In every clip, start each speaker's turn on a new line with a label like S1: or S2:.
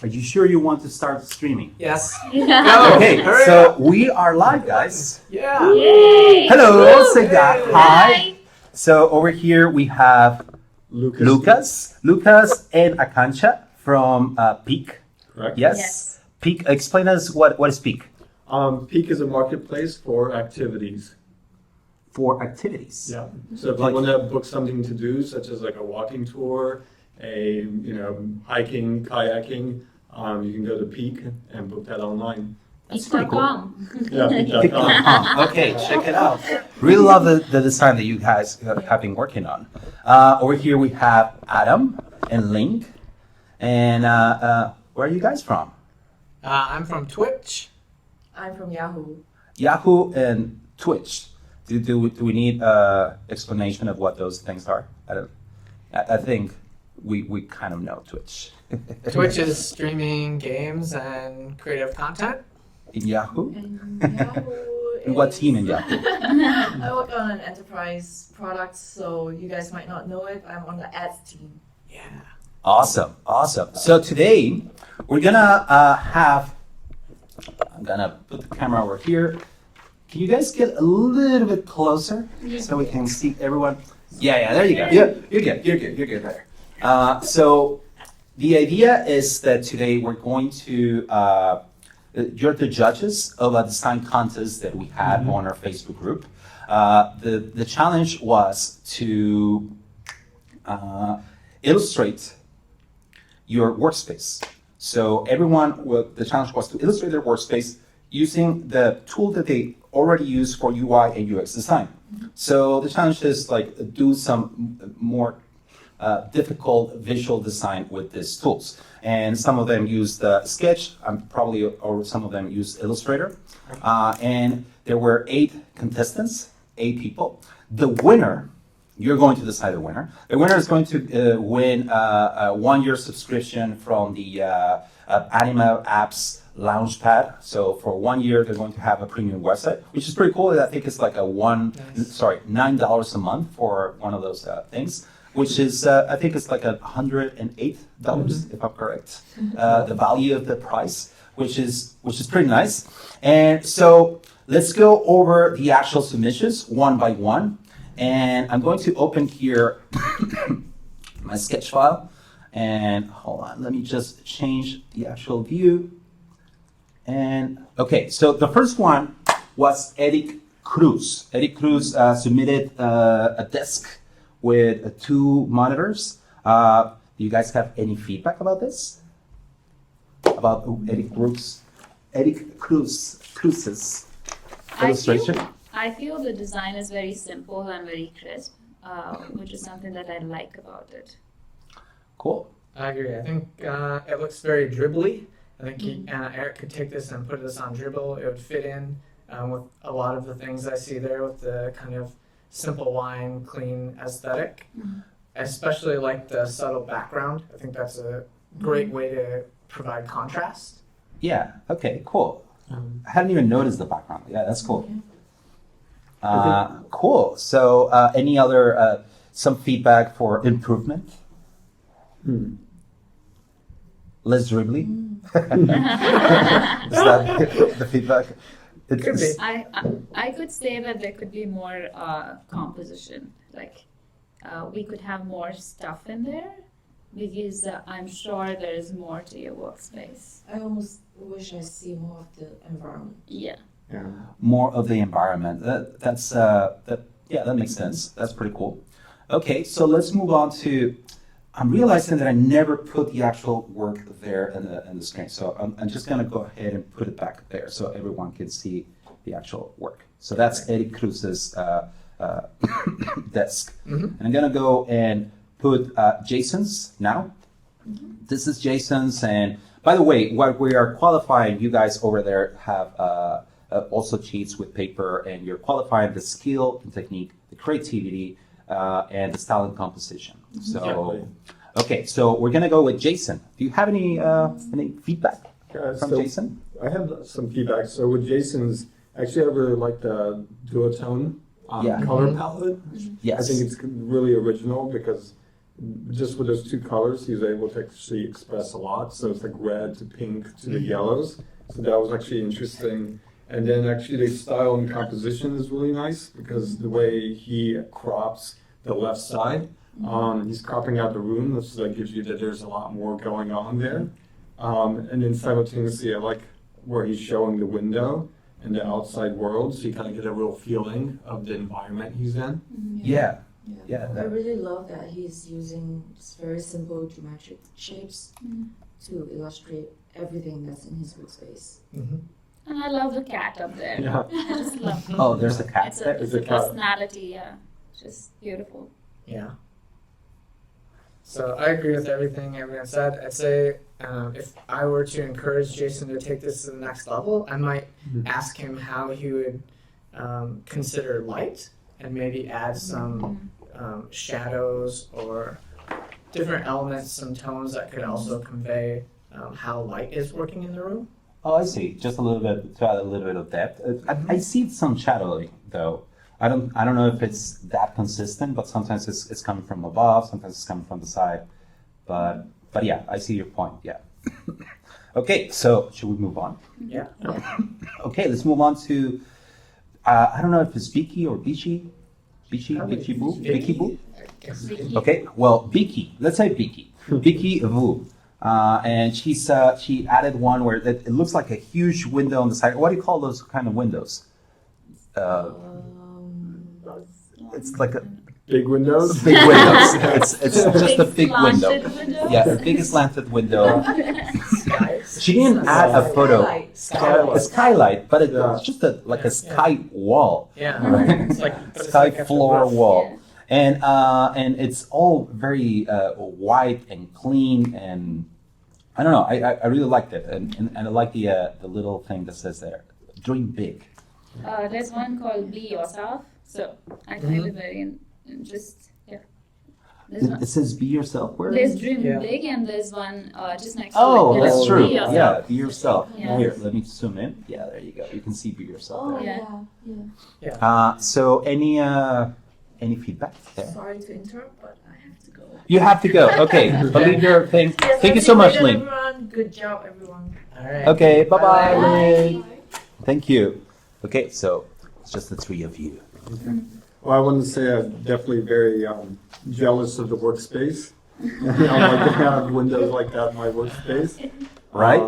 S1: Are you sure you want to start streaming?
S2: Yes.
S3: Yeah.
S1: Okay,
S2: Hurry
S1: so
S2: up.
S1: we are live, guys.
S2: Yeah.
S3: Yay!
S1: Hello,
S3: Woo!
S1: say that. Hi. So over here we have Lucas and Akancha from Peak.
S4: Correct.
S1: Yes.
S3: Yes.
S1: Peak. Explain us what is Peak
S4: Peak is a marketplace for activities.
S1: for activities.
S4: Yeah. So if you
S1: Like-
S4: want to book something to do, such as like a walking tour, hiking, kayaking, you can go to Peak and book that online.
S1: That's pretty cool.
S3: Peak.com.
S4: Yeah, peak.com.
S1: Peak.com. Okay, check it out. Really love the design that you guys have been working on. Over here we have Adam and Link. And where are you guys from?
S2: I'm from Twitch.
S5: I'm from Yahoo.
S1: Yahoo and Twitch. Do we need explanation of what those things are? I think we kind of know Twitch.
S2: Twitch is streaming games and creative content.
S1: In Yahoo?
S5: And Yahoo
S1: And what
S5: is-
S1: team in Yahoo?
S5: I work on an enterprise product, so you guys might not know it. I'm on the ads team.
S2: Yeah.
S1: Awesome. So today we're gonna I'm gonna put the camera over here. Can you guys get a little bit closer so we can see everyone? Yeah, there you go. Yeah, you're good there. So the idea is that today we're going to, you're the judges of a design contest that we had on our Facebook group. The challenge was to illustrate your workspace. So the challenge was to illustrate their workspace using the tool that they already use for UI and UX design. So the challenge is like do some more difficult visual design with these tools. And some of them use the Sketch, or some of them use Illustrator. And there were 8 contestants, 8 people. The winner, you're going to decide the winner. The winner is going to win a 1-year subscription from the Anima Apps Launchpad. So for 1 year, they're going to have a premium website, which is pretty cool. I think it's like $9 a month for one of those things, which is I think it's like $108 if I'm correct. The value of the price, which is pretty nice. And so let's go over the actual submissions one by one. And I'm going to open here my sketch file. And hold on, let me just change the actual view. And okay, so the first one was Eric Cruz. Eric Cruz submitted a desk with 2 monitors. Do you guys have any feedback about this? About Eric Cruz's illustration?
S3: I feel the design is very simple and very crisp, which is something that I like about it.
S1: Cool.
S2: I agree. I think it looks very dribbly. I think Eric could take this and put this on Dribble. It would fit in with a lot of the things I see there with the kind of simple line, clean aesthetic. Especially like the subtle background. I think that's a great way to provide contrast.
S1: Yeah, okay, cool. I hadn't even noticed the background. Yeah, that's cool. Cool. So any other, some feedback for improvement? Less dribbly? Is that the feedback?
S2: Could be.
S3: I could say that there could be more composition. Like we could have more stuff in there because I'm sure there is more to your workspace.
S5: I almost wish I see more of the environment.
S3: Yeah.
S1: More of the environment. That makes sense. That's pretty cool. Okay, so let's move on to. I'm realizing that I never put the actual work there in the screen. So I'm just going to go ahead and put it back there so everyone can see the actual work. So that's Eric Cruz's desk. And I'm going to go and put Jason's now. This is Jason's. And by the way, while we are qualifying, you guys over there have also cheats with paper, and you're qualifying the skill, the technique, the creativity, and the style and composition. So, okay, so we're gonna go with Jason. Do you have any feedback from Jason?
S4: I have some feedback. So with Jason's, actually, I really like the duotone color palette.
S1: Yes.
S4: I think it's really original because just with those two colors, he was able to actually express a lot. So it's like red to pink to the yellows. So that was actually interesting. And then actually the style and composition is really nice because the way he crops the left side, he's cropping out the room, so that gives you that there's a lot more going on there. And then simultaneously, I like where he's showing the window and the outside world, so you kind of get a real feeling of the environment he's in.
S1: Yeah.
S6: Yeah,
S1: Yeah,
S6: I really love that he's using very simple geometric shapes to illustrate everything that's in his workspace.
S2: Mhm.
S3: And I love the cat up there.
S4: Yeah.
S3: I just love it.
S1: Oh, there's a cat
S3: It's
S1: there.
S3: it's
S4: There's
S3: a
S4: a cat.
S3: personality, yeah. Just beautiful.
S2: Yeah. So I agree with everything everyone said. I'd say if I were to encourage Jason to take this to the next level, I might ask him how he would consider light and maybe add some shadows or different elements, some tones that could also convey how light is working in the room.
S1: Oh, I see. Just a little bit to add a little bit of depth. I see some shadowing though. I don't know if it's that consistent, but sometimes it's coming from above, sometimes it's coming from the side. But yeah, I see your point. Yeah. Okay, so should we move on?
S2: Yeah.
S1: Okay, let's move on to I don't know if it's Biki or Bichi. Bichi Boo? Biki Boo?
S3: Vicky.
S1: Okay, well, Biki, let's say Biki. Biki Vu. And she added one where it looks like a huge window on the side. What do you call those kind of windows? It's like a
S4: Big windows.
S1: big windows. It's just a big window.
S3: slanted window.
S1: Yeah, a big slanted window.
S2: Skies.
S1: She didn't add a photo.
S5: Skylight.
S1: A skylight, but
S4: Yeah.
S1: it's just a sky wall.
S2: Yeah.
S1: Right.
S2: It's like but it's
S1: Sky
S2: like at the
S1: floor
S2: roof.
S1: wall. And it's all very white and clean, and I don't know. I really liked it, and I like the little thing that says there, dream big.
S3: There's one called Be Yourself. So I find it very just yeah. There's one.
S1: It says be yourself. Where?
S3: There's Dream
S2: Yeah.
S3: Big and there's one just next
S1: Oh,
S3: to it.
S1: that's
S3: There's
S1: true.
S3: Be Yourself.
S1: Yeah, be yourself.
S3: Yeah.
S1: Here, let me zoom in. Yeah, there you go. You can see be yourself
S6: Oh
S1: there.
S6: yeah.
S1: So any feedback there?
S5: Sorry to interrupt, but I have to go.
S1: You have to go. Okay, but leave your thing.
S5: Yes,
S1: Thank you
S5: happy
S1: so much,
S5: New Year,
S1: Lynn.
S5: everyone. Good job, everyone.
S2: All right.
S1: Okay, bye bye,
S2: Bye.
S1: Lynn. Thank you. Okay, so it's just the three of you.
S4: Well, I want to say I'm definitely very jealous of the workspace. I like to have windows like that in my workspace.
S1: Right?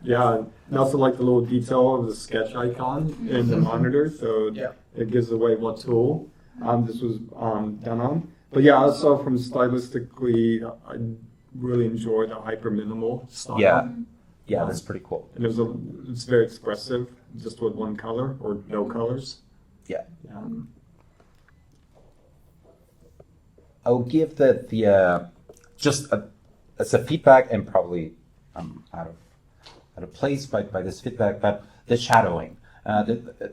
S4: Yeah, and I also like the little detail of the sketch icon in the monitor, so
S2: Yeah.
S4: it gives away what tool this was done on. But yeah, also from stylistically, I really enjoy the hyper minimal style.
S1: Yeah, that's pretty cool.
S4: And it's very expressive, just with one color or no colors.
S1: Yeah.
S4: Yeah.
S1: I'll give the just as a feedback, and probably out of place by this feedback, but the shadowing.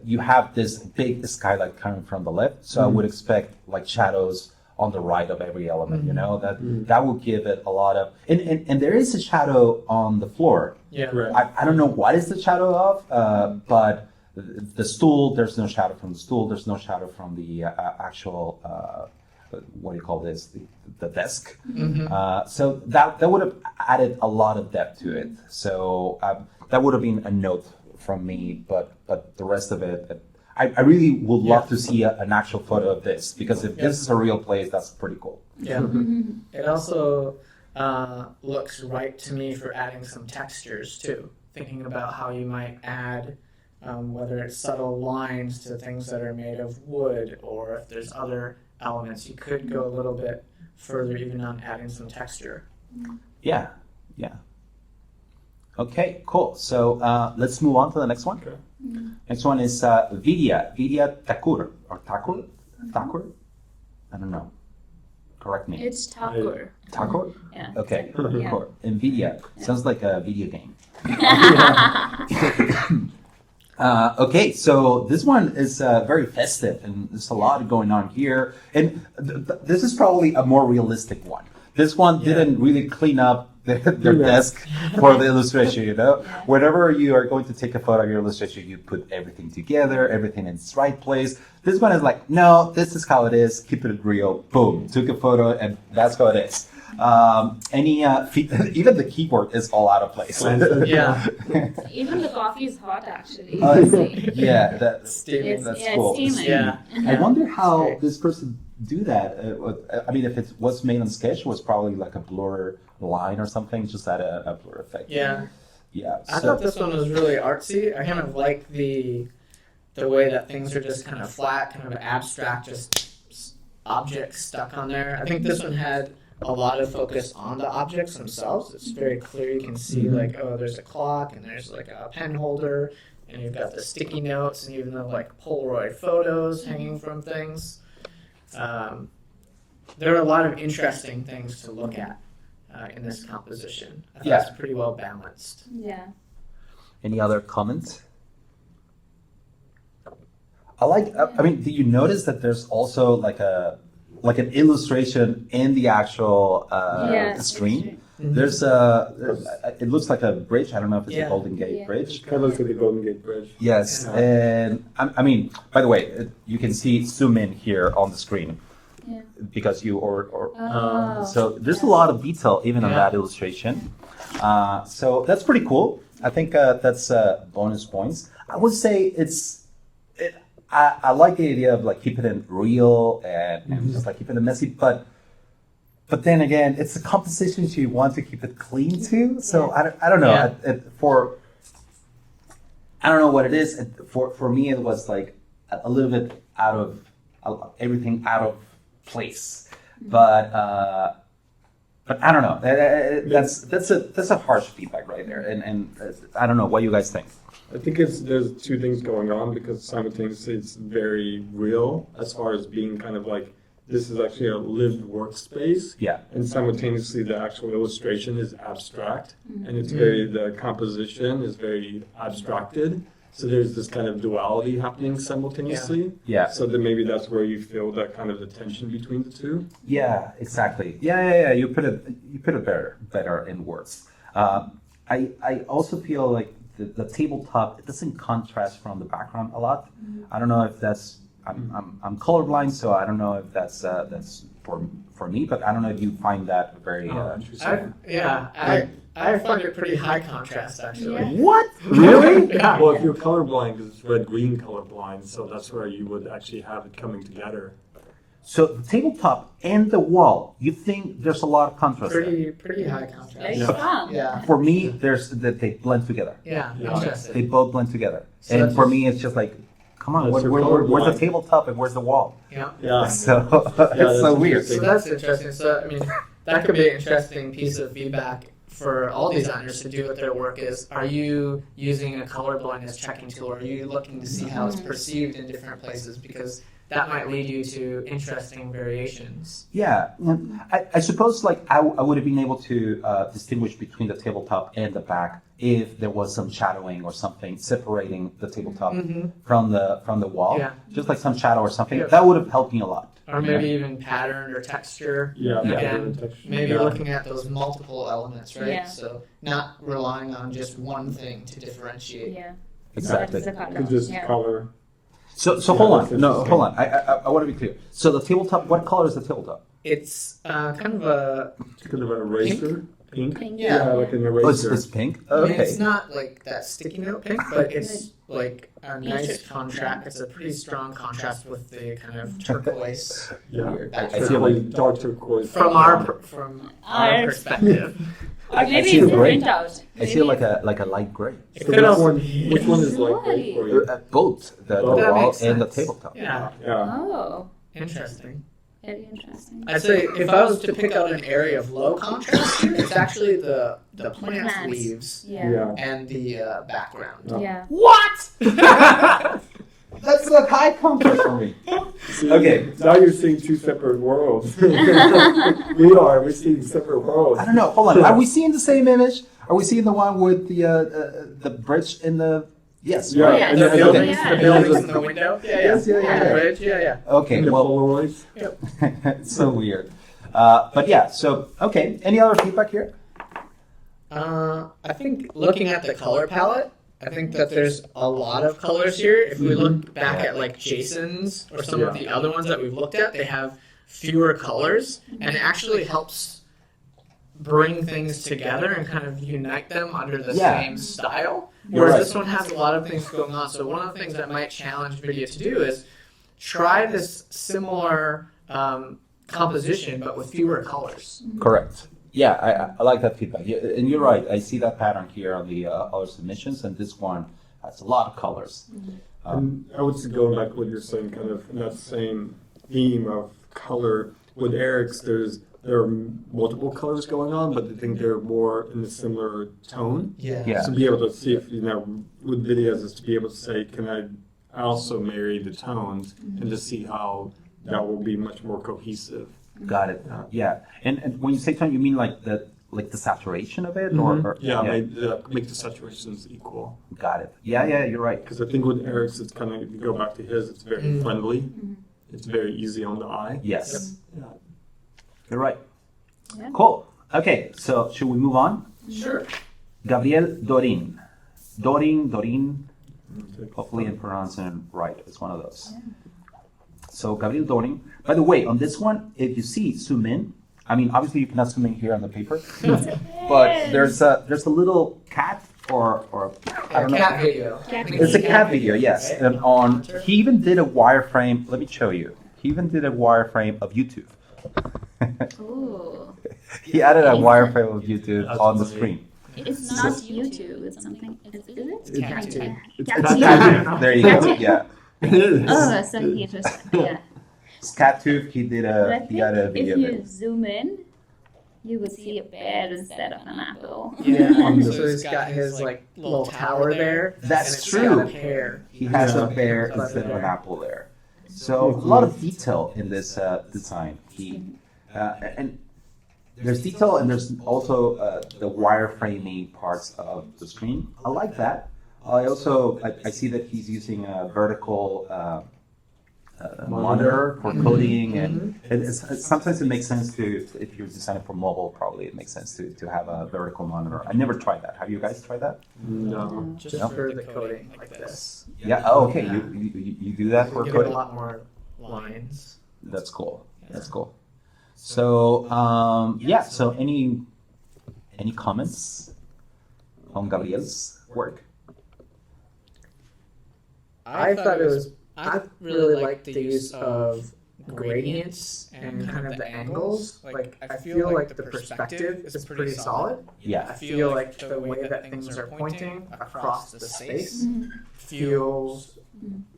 S1: You have this big skylight coming from the left, so I would expect like shadows on the right of every element. You know that will give it a lot of and there is a shadow on the floor.
S2: Yeah.
S4: Right.
S1: I don't know what is the shadow of, but the stool, there's no shadow from the stool. There's no shadow from the actual, what do you call this, the desk. So that would have added a lot of depth to it. So that would have been a note from me, but the rest of it, I really would love to see an actual photo of this, because if this is a real place, that's pretty cool.
S2: Yeah. It also looks right to me for adding some textures too. Thinking about how you might add, whether it's subtle lines to things that are made of wood, or if there's other elements, you could go a little bit further even on adding some texture.
S1: Yeah. Okay, cool. So let's move on to the next one.
S4: Okay.
S1: Next one is Vidya Thakur, or Thakur? Thakur? I don't know. Correct me.
S3: It's Thakur.
S1: Thakur?
S3: Yeah.
S1: Okay,
S3: Yeah.
S1: cool. NVIDIA. Sounds like a video game. Okay, so this one is very festive, and there's a lot going on here. And this is probably a more realistic one. This one didn't really clean up their desk for the illustration, you know?
S3: Yeah.
S1: Whenever you are going to take a photo of your illustration, you put everything together, everything in its right place. This one is like, no, this is how it is, keep it real, boom, took a photo, and that's how it is. Even the keyboard is all out of place.
S2: Yeah.
S3: Even the coffee is hot, actually.
S1: Yeah, that's
S2: Steaming.
S1: that's
S3: Yeah,
S1: cool.
S3: it's steaming.
S2: Yeah.
S1: I wonder how
S2: Great.
S1: this person do that. I mean, if it was made on Sketch, it was probably like a blur line or something, just add a blur effect.
S2: Yeah.
S1: Yeah.
S2: I thought this one was really artsy. I kind of like the way that things are just kind of flat, kind of abstract, just objects stuck on there. I think this one had a lot of focus on the objects themselves. It's very clear. You can see like, oh, there's a clock and there's like a pen holder, and you've got the sticky notes and even the like Polaroid photos hanging from things. There are a lot of interesting things to look at in this composition. I thought it's pretty well balanced.
S3: Yeah.
S1: Any other comments? I mean, did you notice that there's also like an illustration in the actual
S3: Yeah,
S1: screen?
S2: Mhm.
S1: There's it looks like a bridge. I don't know if it's
S2: Yeah.
S1: a Golden Gate
S3: Yeah.
S1: Bridge.
S4: Kind of looks like the Golden Gate Bridge.
S1: Yes,
S2: Yeah.
S1: and I mean, by the way, you can see zoom in here on the screen
S3: Yeah.
S1: because you or
S3: Oh.
S1: so there's a lot of detail even on
S2: Yeah.
S1: that illustration. So that's pretty cool. I think that's bonus points. I would say I like the idea of like keeping it real and just like keeping it messy, but then again, it's a composition you want to keep it clean too. So I don't know.
S2: Yeah.
S1: I don't know what it is. For me, it was like a little bit everything out of place. But I don't know. That's a harsh feedback right there. And I don't know what you guys think.
S4: I think there's two things going on because simultaneously it's very real as far as being kind of like this is actually a lived workspace,
S1: Yeah.
S4: and simultaneously the actual illustration is abstract, and it's the composition is very abstracted. So there's this kind of duality happening simultaneously.
S1: Yeah.
S4: So then maybe that's where you feel that kind of the tension between the two.
S1: Yeah, exactly. Yeah. You put it better in words. I also feel like the tabletop, it doesn't contrast from the background a lot. I don't know if that's I'm colorblind, so I don't know if that's for me. But I don't know if you find that very.
S4: Interesting.
S2: I find it pretty high contrast actually.
S3: Yeah.
S1: What? Really?
S2: Yeah.
S4: Well, if you're colorblind, it's red-green colorblind, so that's where you would actually have it coming together.
S1: So the tabletop and the wall, you think there's a lot of contrast there?
S2: Pretty high contrast.
S3: Very
S4: Yeah.
S3: strong.
S2: Yeah.
S1: For me, there's that they blend together.
S2: Yeah.
S4: Yeah.
S1: They
S2: Interesting.
S1: both blend together.
S2: So
S1: And
S2: that's
S1: for
S2: just-
S1: me, it's just like, come on,
S4: That's your
S1: where's
S4: colorblind.
S1: the tabletop and where's the wall?
S2: Yeah.
S4: Yeah.
S1: So
S4: that's
S1: it's so weird.
S2: So that's interesting. So I mean, that could be an interesting piece of feedback for all designers to do with their work. Is are you using a color blindness checking tool? Or are you looking to see how it's perceived in different places? Because that might lead you to interesting variations.
S1: Yeah, I suppose like I would have been able to distinguish between the tabletop and the back if there was some shadowing or something separating the tabletop from the wall.
S2: Yeah.
S1: Just like some shadow or something.
S2: Yeah.
S1: That would have helped me a lot.
S2: Or maybe even pattern or texture.
S4: Yeah.
S2: Again,
S4: the texture.
S2: maybe
S4: Yeah.
S2: looking at those multiple elements, right?
S3: Yeah.
S2: So not relying on just one thing to differentiate.
S3: Yeah.
S1: Exactly.
S3: That's the color.
S4: Could just
S3: Yeah.
S4: color.
S1: So
S4: Yeah,
S1: hold
S4: that's
S1: on. No,
S4: interesting.
S1: hold on. I want to be clear. So the tabletop, what color is the tabletop?
S2: It's kind of a
S4: Kind of an eraser. Pink.
S3: Pink.
S2: Yeah.
S4: Like an
S1: Oh, it's
S4: eraser.
S1: pink.
S2: I mean,
S1: Okay.
S2: it's not like that sticky note pink, but it's like a nice contrast. It's a pretty strong contrast with the kind of turquoise
S4: Yeah.
S1: Weird.
S2: I
S1: see it like
S4: dark turquoise.
S2: from our
S3: Our-
S2: perspective.
S3: Or
S1: I
S3: maybe
S1: see
S3: it's
S1: it
S3: the
S1: gray.
S3: printout.
S1: I see it like a light gray.
S2: It
S4: So
S2: could also
S4: which one is like
S3: Really?
S4: for you?
S1: Both the
S4: Oh, that
S1: wall
S2: makes
S1: and the
S2: sense.
S1: tabletop.
S2: Yeah,
S4: Yeah.
S3: Oh,
S2: interesting.
S3: very interesting.
S2: I'd say if I was to pick out an area of low contrast here, it's actually the plant's
S3: Plants.
S2: leaves
S3: Yeah.
S4: Yeah.
S2: and the background.
S4: Yeah.
S3: Yeah.
S2: What?
S1: That's a high contrast for me.
S4: See,
S1: Okay.
S4: Now you're seeing two separate worlds. We're seeing separate worlds.
S1: I don't know. Hold on. Are we seeing the same image? Are we seeing the one with the bridge in the? Yes.
S4: Yeah.
S1: right.
S3: Yes.
S2: The
S4: and
S2: buildings,
S3: Yeah.
S2: the buildings in the window. Yeah,
S1: Yes, yeah,
S2: And the
S1: yeah.
S2: bridge. Yeah.
S1: Okay.
S4: the
S1: Well,
S4: Polaroids.
S1: it's so weird. But yeah. So okay. Any other feedback here?
S2: I think looking at the color palette, I think that there's a lot of colors here. If we look back at like Jason's or some of the other ones that we've looked at, they have fewer colors, and it actually helps bring things together and kind of unite them under the
S1: Yeah.
S2: same style.
S1: You're
S2: Whereas
S1: right.
S2: this one has a lot of things going on. So one of the things that might challenge Vidya to do is try this similar composition but with fewer colors.
S1: Correct. Yeah, I like that feedback. Yeah, and you're right. I see that pattern here on the other submissions, and this one has a lot of colors.
S4: And I would say go back to what you're saying, kind of in that same theme of color. With Eric's, there are multiple colors going on, but I think they're more in a similar tone.
S1: Yeah.
S4: To be able to see if, with videos is to be able to say, can I also marry the tones and to see how that will be much more cohesive.
S1: Got it. Yeah. And when you say tone, you mean like the saturation of it, or
S4: Yeah, make the saturations equal.
S1: Got it. Yeah, you're right.
S4: Because I think with Eric's, it's kind of, if you go back to his, it's very friendly. It's very easy on the eye.
S1: Yes,
S4: Yeah.
S1: you're right.
S3: Yeah.
S1: Cool. Okay, so should we move on?
S2: Sure.
S1: Gabriel Dorin. Dorin. Hopefully I'm pronouncing it right. It's one of those. So Gabriel Dorin. By the way, on this one, if you see zoom in, I mean obviously you cannot zoom in here on the paper, but there's a little cat or I don't know.
S2: Cat video.
S1: It's a cat video, yes. And he even did a wireframe. Let me show you. He even did a wireframe of YouTube.
S3: Ooh.
S1: He added a wireframe of YouTube on the screen.
S3: It's not YouTube, it's something. Is it?
S2: It's CatTube.
S3: CatTube.
S1: There you go. Yeah,
S4: It is.
S3: Oh, so he just, yeah.
S1: it's CatTube. He did
S3: But I
S1: he added a
S3: think
S1: video.
S3: if
S1: of
S3: you
S1: it.
S3: zoom in, you would see a bear instead of an apple.
S2: Yeah, so he's got his like little tower there.
S1: That's
S2: and it's
S1: true.
S2: got a pear.
S1: He has
S4: Yeah.
S1: a bear instead of an apple there. So a lot of detail in this design. And there's detail, and there's also the wireframing parts of the screen. I like that. I see that he's using a vertical monitor for coding, and sometimes it makes sense to, if you're designing for mobile, probably it makes sense to have a vertical monitor. I never tried that. Have you guys tried that?
S4: No.
S2: Just
S1: No.
S2: for the coding like this.
S1: Yeah. Oh, okay. You do that for
S2: Give it a
S1: coding.
S2: lot more lines.
S1: That's cool. That's cool. So So any comments on Gabriel's work?
S2: I thought it was. I really liked the use of gradients and kind of the angles. Like I feel like the perspective is pretty solid. I
S1: Yeah.
S2: feel like the way that things are pointing across the space feels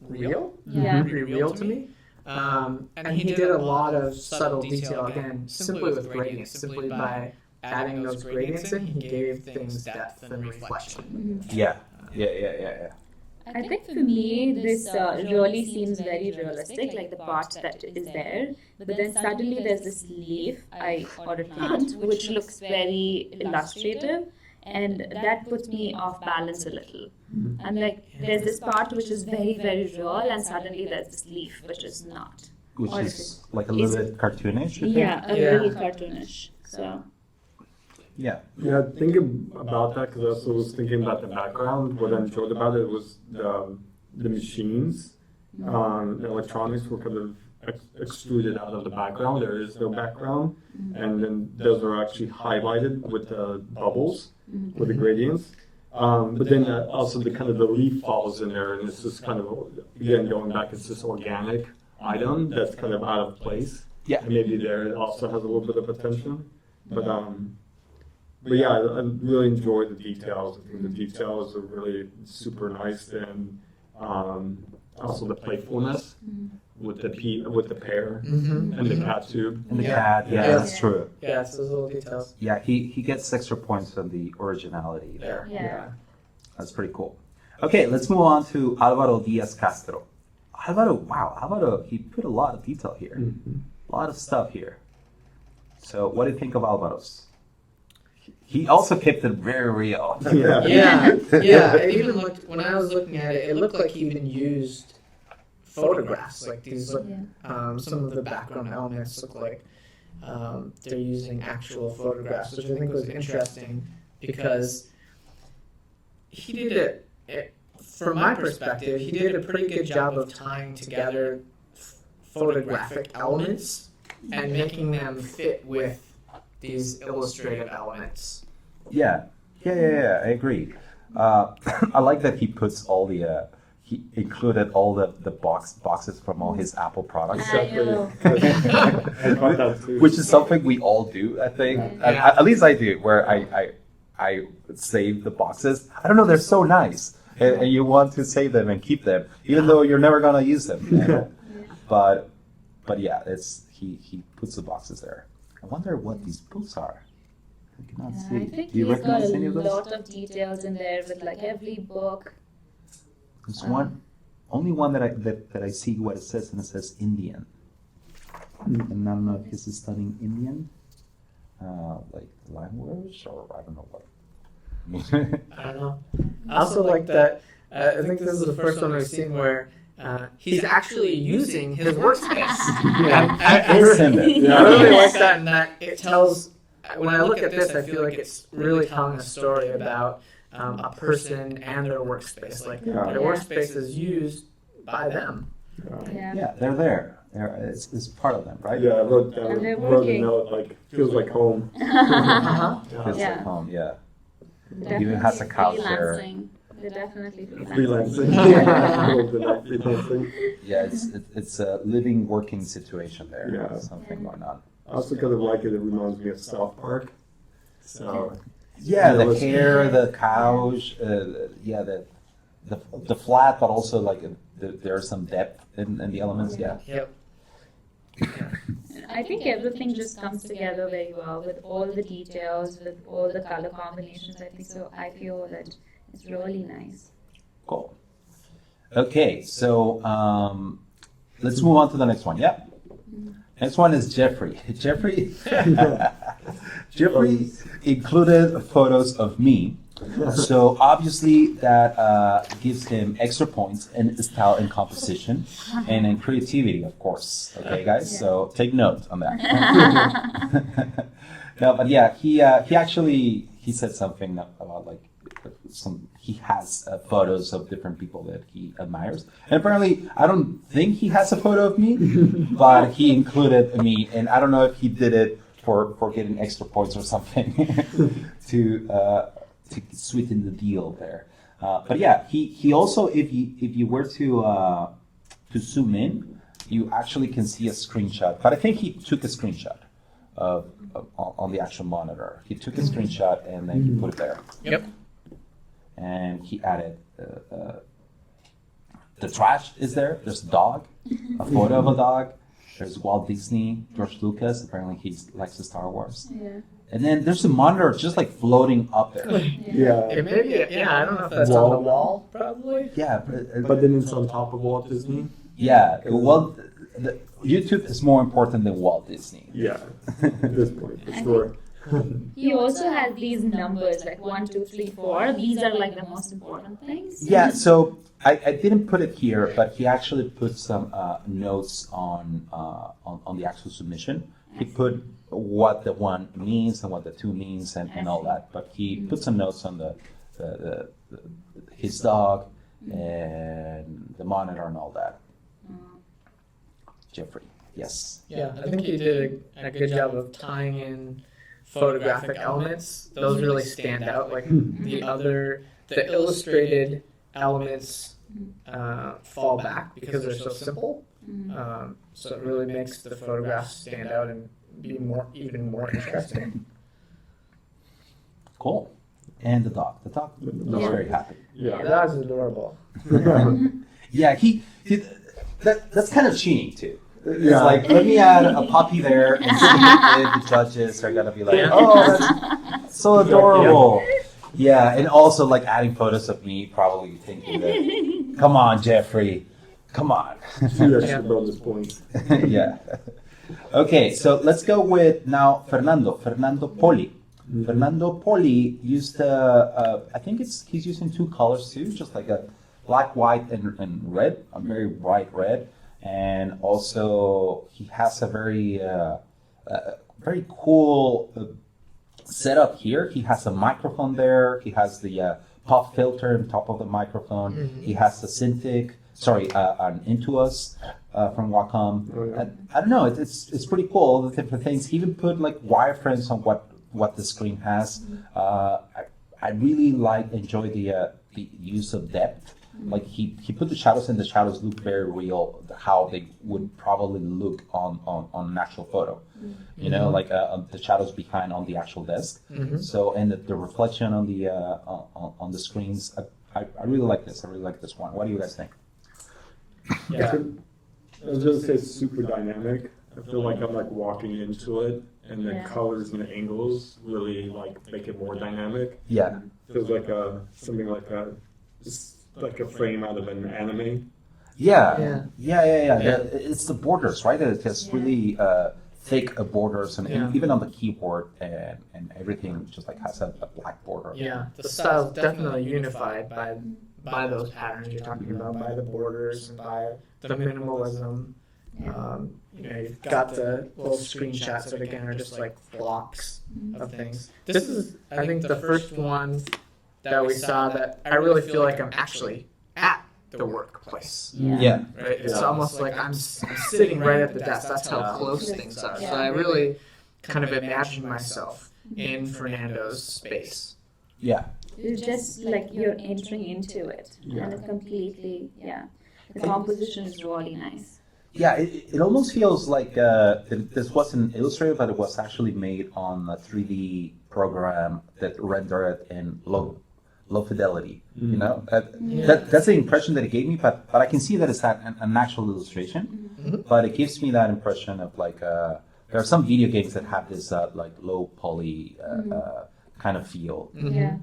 S2: real.
S3: Yeah.
S2: Pretty real to me. And he did a lot of subtle detail again, simply with gradients. Simply by adding those gradients in, he gave things depth and reflection.
S1: Yeah.
S3: I think for me, this really seems very realistic, like the part that is there. But then suddenly there's this leaf or a plant, which looks very illustrative. And that puts me off balance a little. And like, there's this part which is very, very real, and suddenly there's this leaf which is not.
S1: Which
S3: Or
S1: is like a little bit cartoonish. I think.
S3: Yeah, a
S2: Yeah.
S3: little cartoonish. So,
S1: Yeah.
S4: Yeah, thinking about that, because I also was thinking about the background. What I enjoyed about it was the machines. The electronics were kind of extruded out of the background. There is no background. And then those are actually highlighted with the bubbles, with the gradients. But then also the kind of the leaf falls in there, and it's just kind of, again, going back, it's this organic item that's kind of out of place.
S1: Yeah.
S4: And maybe there it also has a little bit of attention. But yeah, I really enjoy the details. I think the details are really super nice, and also the playfulness with the pear and the cat tube.
S1: And the
S2: Yeah.
S1: cat. Yeah,
S2: Yeah.
S1: that's true.
S2: Yeah, it's those little details.
S1: Yeah, he gets extra points on the originality there.
S3: yeah.
S1: That's pretty cool. Okay, let's move on to Alvaro Diaz Castro. Alvaro, he put a lot of detail here. A lot of stuff here. So what do you think of Alvaro's? He also kept it very real.
S4: Yeah.
S2: Yeah. It even looked, when I was looking at it, it looked like he even used photographs. Like these, some of the background elements look like they're using actual photographs, which I think was interesting. because he did it, from my perspective, he did a pretty good job of tying together photographic elements and making them fit with these illustrative elements.
S1: Yeah, I agree. I like that he puts all the he included all the boxes from all his Apple products.
S3: I know.
S4: I thought that too.
S1: Which is something we all do, I think.
S2: Yeah.
S1: At least I do, where I save the boxes. I don't know, they're so nice, and you want to save them and keep them, even though you're never gonna use them. You know? But yeah, it's he puts the boxes there. I wonder what these books are. I cannot see.
S3: I think
S1: Do you
S3: he's got
S1: recognize
S3: a
S1: any of those?
S3: lot of details in there with like every book.
S1: There's only one that I see what it says, and it says Indian. And I don't know if this is studying Indian, like language, or I don't know what.
S2: I don't know. I also like that. I think this is the first one I've seen where he's actually using his workspace.
S1: Send it.
S2: I really like that, in that it tells. When I look at this, I feel like it's really telling a story about a person and their workspace. Like their workspace is used by them.
S3: Yeah.
S1: Yeah, they're there. It's part of them, right?
S4: Yeah, I wrote down,
S3: And they're
S4: wrote a
S3: working.
S4: note like, feels like home.
S2: Uh-huh.
S1: It's
S3: Yeah.
S1: like home, yeah.
S3: Definitely
S1: Even has a couch there.
S3: freelancing. They're definitely freelancing.
S4: Freelancing. Freelancing.
S1: Yeah, it's a living, working situation there.
S4: Yeah.
S1: Something going on.
S4: I also kind of like it. It reminds me of South Park. So
S1: Yeah, the
S4: let's-
S1: hair, the couch, yeah, the flat, but also like there's some depth in the elements. Yeah.
S2: Yep.
S3: I think everything just comes together very well with all the details, with all the color combinations. I think so. I feel that it's really nice.
S1: Cool. Okay, so let's move on to the next one. Yeah. Next one is Jeffrey. Jeffrey included photos of me. So obviously that gives him extra points in style and composition and in creativity, of course. Okay, guys?
S3: Yeah.
S1: So take note on that. No, but yeah, he said something about like he has photos of different people that he admires. And apparently, I don't think he has a photo of me, but he included me, and I don't know if he did it for getting extra points or something to sweeten the deal there. But yeah, he also, if you were to zoom in, you actually can see a screenshot. But I think he took a screenshot on the actual monitor. He took a screenshot and then he put it there.
S2: Yep.
S1: And he added the trash is there. There's a dog, a photo of a dog. There's Walt Disney, George Lucas. Apparently he likes the Star Wars.
S3: Yeah.
S1: And then there's a monitor just like floating up there.
S4: yeah.
S2: It may be, I don't know if that's on the wall, probably.
S1: Yeah,
S4: But then it's on top of Walt Disney.
S1: yeah. Well, YouTube is more important than Walt Disney.
S4: Yeah, at this point, for sure.
S3: He also has these numbers like 1, 2, 3, 4. These are like the most important things.
S1: Yeah, so I didn't put it here, but he actually put some notes on the actual submission. He put what the 1 means and what the 2 means and all that. But he put some notes on the his dog and the monitor and all that. Jeffrey, yes.
S2: Yeah, I think he did a good job of tying in photographic elements. Those really stand out. Like the illustrated elements fall back because they're so simple. So it really makes the photographs stand out and be even more interesting.
S1: Cool. And the dog. The dog was
S3: Yeah.
S1: very happy.
S4: Yeah.
S2: That was adorable.
S1: Yeah, he that's kind of cheating too. It's
S4: Yeah.
S1: like, let me add a puppy there and see if the judges are gonna be like,
S2: Yeah.
S1: oh, that's so adorable. Yeah, and also like adding photos of me, probably thinking that, come on, Jeffrey, come on.
S4: 2 extra bonus points.
S1: Yeah. Okay, so let's go with now Fernando Poli. Fernando Poli used, I think he's using 2 colors too, just like a black, white, and red, a very bright red. And also he has a very cool setup here. He has a microphone there. He has the pop filter on top of the microphone. He has the Synthic, an Intuos from Wacom.
S4: Oh, yeah.
S1: I don't know. It's pretty cool. All the different things. He even put like wireframes on what the screen has. I really enjoy the use of depth. Like he put the shadows, and the shadows look very real, how they would probably look on an actual photo. You know, like the shadows behind on the actual desk. So, and the reflection on the screens. I really like this. I really like this one. What do you guys think?
S2: Yeah.
S4: I was gonna say it's super dynamic. I feel like I'm like walking into it, and the
S3: Yeah.
S4: colors and the angles really like make it more dynamic.
S1: Yeah.
S4: Feels like just like a frame out of an anime.
S1: Yeah.
S2: Yeah.
S1: It's the borders, right? It has really thick borders, and
S2: Yeah.
S1: even on the keyboard and everything just like has a black border.
S2: Yeah, the style's definitely unified by those patterns you're talking about, by the borders and by the minimalism. You've got the little screenshots that again are just like blocks of things. This is, I think, the first one that we saw that I really feel like I'm actually at the workplace.
S1: Yeah.
S2: Right? It's almost like I'm sitting right at the desk. That's how close things are. So I really kind of imagine myself in Fernando's space.
S1: Yeah.
S3: It's just like you're entering into it, and it completely, the composition is really nice.
S1: Yeah, it almost feels like this wasn't Illustrator, but it was actually made on a 3D program that rendered in low fidelity. You know, that's the impression that it gave me. But I can see that it's not an actual illustration, but it gives me that impression of like there are some video games that have this like low poly kind of feel.
S3: Yeah.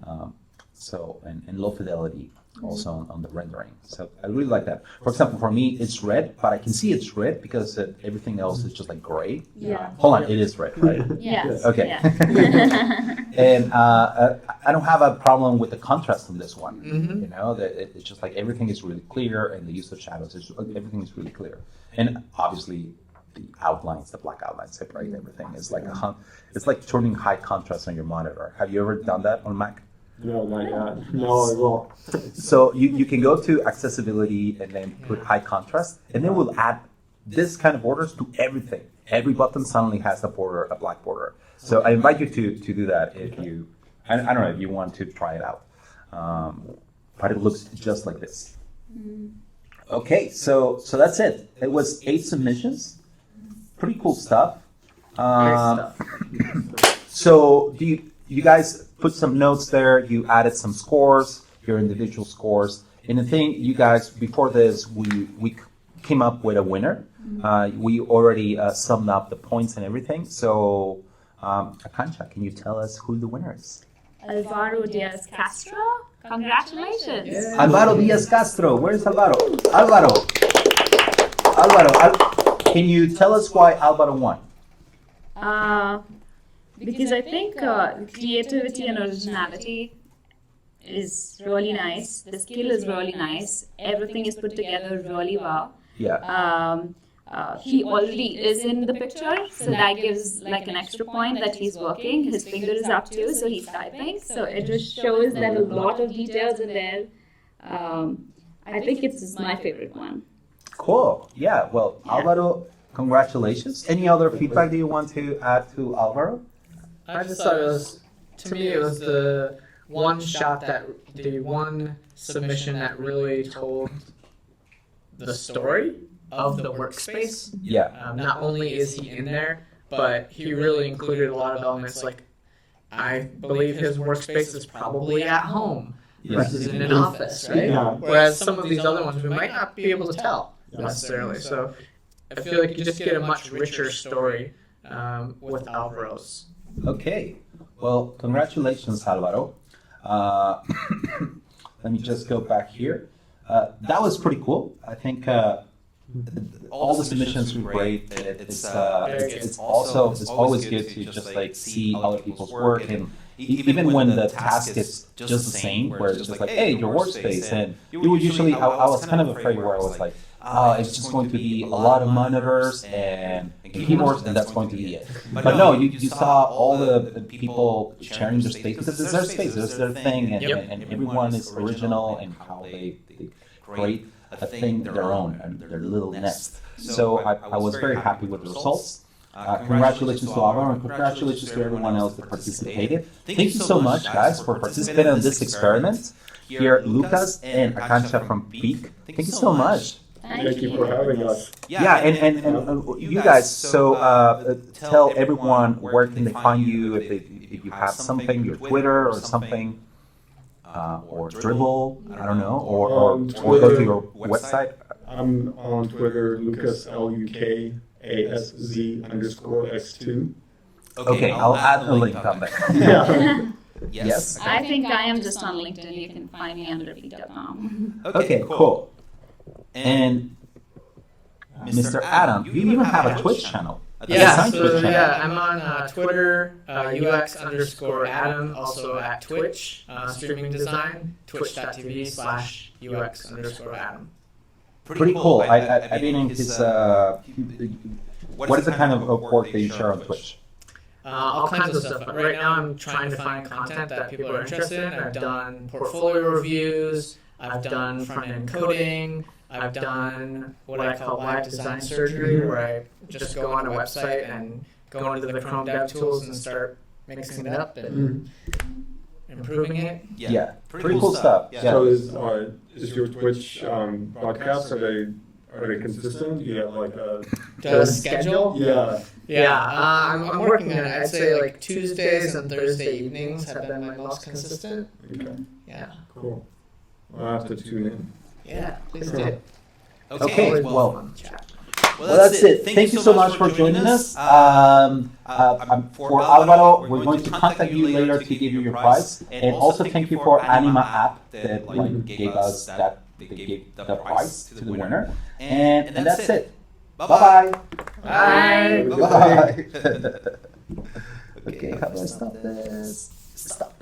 S1: So and low fidelity also on the rendering. So I really like that. For example, for me, it's red, but I can see it's red because everything else is just like gray.
S3: Yeah.
S1: Hold on, it is red, right?
S3: Yes.
S1: Okay.
S3: Yeah.
S1: And I don't have a problem with the contrast on this one.
S2: Mhm.
S1: You know, that it's just like everything is really clear, and the use of shadows everything is really clear. And obviously, the outlines, the black outlines separate everything. It's like it's like turning high contrast on your monitor. Have you ever done that on Mac?
S4: No, not yet. No, I won't.
S1: So you can go to accessibility and then put high contrast, and then we'll add this kind of borders to everything. Every button suddenly has a border, a black border. So I invite you to do that if you, I don't know, if you want to try it out. But it looks just like this. Okay, so that's it. It was 8 submissions. Pretty cool stuff.
S2: Great stuff.
S1: So do you guys put some notes there? You added some scores, your individual scores. And the thing, you guys, before this, we came up with a winner. We already summed up the points and everything. So, Akancha, can you tell us who the winner is?
S3: Alvaro Diaz Castro, congratulations.
S1: Alvaro Diaz Castro. Where's Alvaro? Alvaro, can you tell us why Alvaro won?
S3: Because I think creativity and originality is really nice. The skill is really nice. Everything is put together really well.
S1: Yeah.
S3: He already is in the picture, so that gives like an extra point that he's working. His finger is up too, so he's typing. So it just shows that a lot of details are there. I think it's my favorite one.
S1: Cool. Yeah. Well, Alvaro, congratulations. Any other feedback that you want to add to Alvaro?
S2: I just thought it was, to me, it was the one submission that really told the story of the workspace.
S1: Yeah.
S2: Not only is he in there, but he really included a lot of elements. Like, I believe his workspace is probably at home versus in an office, right?
S4: Yeah.
S2: Whereas some of these other ones we might not be able to tell necessarily. So I feel like you just get a much richer story with Alvaro's.
S1: Okay. Well, congratulations, Alvaro. Let me just go back here. That was pretty cool. I think all the submissions were great. It's always good to just like see other people's work, and even when the task is just the same, where it's just like, hey, your workspace, and you would usually, I was kind of afraid where I was like, it's just going to be a lot of monitors and keyboards, and that's going to be it. But no, you saw all the people sharing their space, because it's their space, it's their thing, and everyone is original in how they create a thing their own, and their little nest. So I was very happy with the results. Congratulations to Alvaro, and congratulations to everyone else that participated. Thank you so much, guys, for participating in this experiment. Here, Lucas and Akancha from Peak. Thank you so much.
S4: Thank you for having us.
S1: Yeah, and you guys, so tell everyone where can they find you if you have something, your Twitter or something, or Dribble, I don't know, or go to your website.
S4: I'm on Twitter, Lucas LUKASZ_X2.
S1: Okay, I'll add a link on there.
S4: Yeah.
S1: Yes.
S3: I think I am just on LinkedIn. You can find me under peak.com.
S1: Okay, cool. And Mr. Adam, you even have a Twitch channel.
S2: Yeah,
S1: Design Twitch
S2: so
S1: channel.
S2: yeah, I'm on Twitter, UX_Adam, also at Twitch, streaming design, twitch.tv/UX_Adam.
S1: Pretty cool. I've been in his. What is the kind of work that you share on Twitch?
S2: All kinds of stuff. But right now, I'm trying to find content that people are interested in. I've done portfolio reviews. I've done front-end coding. I've done what I call live design surgery, where I just go on a website and go into the Chrome DevTools and start mixing it up and improving it.
S1: Yeah, pretty cool stuff. Yeah.
S4: So is your Twitch broadcasts, are they consistent? Do you have like a
S2: The schedule?
S4: Yeah.
S2: Yeah, I'm working on it. I'd say like Tuesdays and Thursday evenings have been my most consistent.
S4: Okay.
S2: Yeah.
S4: Cool. I'll have to tune in.
S2: Yeah, please do.
S1: Okay,
S2: Always
S1: well,
S2: fun chat.
S1: Well, that's it. Thank you so much for joining us. For Alvaro, we're going to contact you later to give you your prize, and also thank you for Anima app that gave us they gave the prize to the winner. And that's it. Bye-bye.
S2: Bye.
S1: Bye. Okay, how do I stop this? Stop.